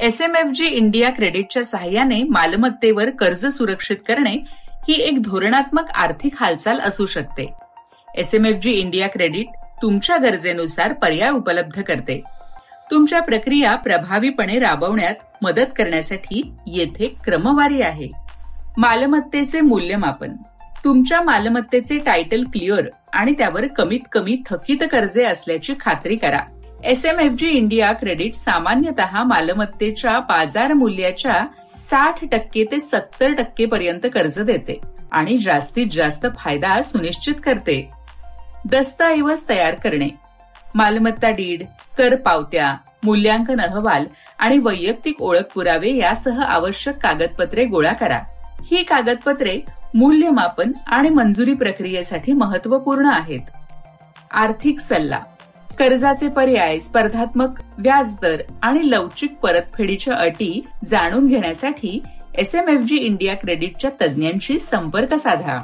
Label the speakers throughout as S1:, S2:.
S1: SMFG India क्रेडिटच्या सहाय्याने मालमत्तेवर कर्ज सुरक्षित करणे ही एक धोरणात्मक आर्थिक हालचाल असू शकते. SMFG इंडिया क्रेडिट तुमच्या गरजेनुसार पर्याय उपलब्ध करते. तुमच्या प्रक्रिया प्रभावीपणे राबवण्यात मदत करण्यासाठी येथे क्रमवारी आहे. मालमत्तेचे मूल्यमापन. तुमच्या मालमत्तेचे टायटल क्लिअर आणि त्यावर कमीत कमी थकीत कर्जे असल्याची खात्री करा. SMFG इंडिया क्रेडिट सामान्यतः मालमत्तेच्या बाजार मूल्याच्या 60% ते 70% पर्यंत कर्ज देते आणि जास्तीत जास्त फायदा सुनिश्चित करते. दस्तऐवज तयार करणे. मालमत्ता डीड, कर पावत्या, मूल्यांकन अहवाल आणि वैयक्तिक ओळख पुरावे यासह आवश्यक कागदपत्रे गोळा करा. ही कागदपत्रे मूल्यमापन आणि मंजुरी प्रक्रियेसाठी महत्त्वपूर्ण आहेत. आर्थिक सल्ला. कर्जाचे पर्याय, स्पर्धात्मक व्याजदर आणि लवचिक परतफेडीच्या अटी जाणून घेण्यासाठी SMFG इंडिया क्रेडिटच्या तज्ज्ञांशी संपर्क साधा.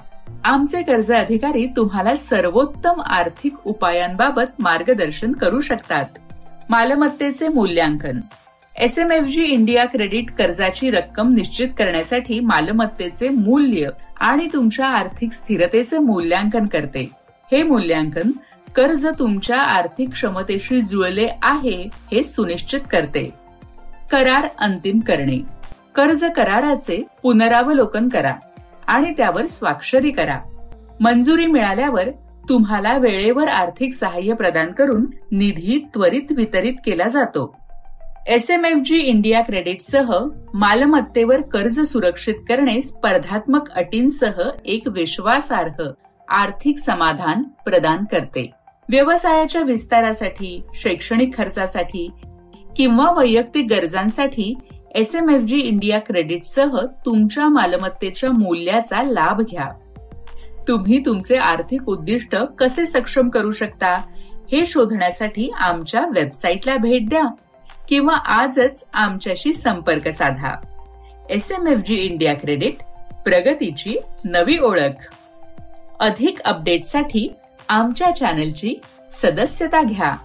S1: आमचे कर्ज अधिकारी तुम्हाला सर्वोत्तम आर्थिक उपायांबाबत मार्गदर्शन करू शकतात. मालमत्तेचे मूल्यांकन. SMFG इंडिया क्रेडिट कर्जाची रक्कम निश्चित करण्यासाठी मालमत्तेचे मूल्य आणि तुमच्या आर्थिक स्थिरतेचे मूल्यांकन करते. हे मूल्यांकन कर्ज तुमच्या आर्थिक क्षमतेशी जुळले आहे हे सुनिश्चित करते. करार अंतिम करणे. कर्ज कराराचे पुनरावलोकन करा आणि त्यावर स्वाक्षरी करा. मंजुरी मिळाल्यावर तुम्हाला वेळेवर आर्थिक सहाय्य प्रदान करून निधी त्वरित वितरित केला जातो. SMFG इंडिया क्रेडिटसह मालमत्तेवर कर्ज सुरक्षित करणे स्पर्धात्मक अटींसह एक विश्वासार्ह आर्थिक समाधान प्रदान करते. व्यवसायाच्या विस्तारासाठी, शैक्षणिक खर्चासाठी किंवा वैयक्तिक गरजांसाठी SMFG इंडिया क्रेडिटसह तुमच्या मालमत्तेच्या मूल्याचा लाभ घ्या. तुम्ही तुमचे आर्थिक उद्दिष्ट कसे सक्षम करू शकता हे शोधण्यासाठी आमच्या वेबसाईटला भेट द्या किंवा आजच आमच्याशी संपर्क साधा. SMFG इंडिया क्रेडिट, प्रगतीची नवी ओळख. अधिक अपडेटसाठी आमच्या चॅनलची सदस्यता घ्या.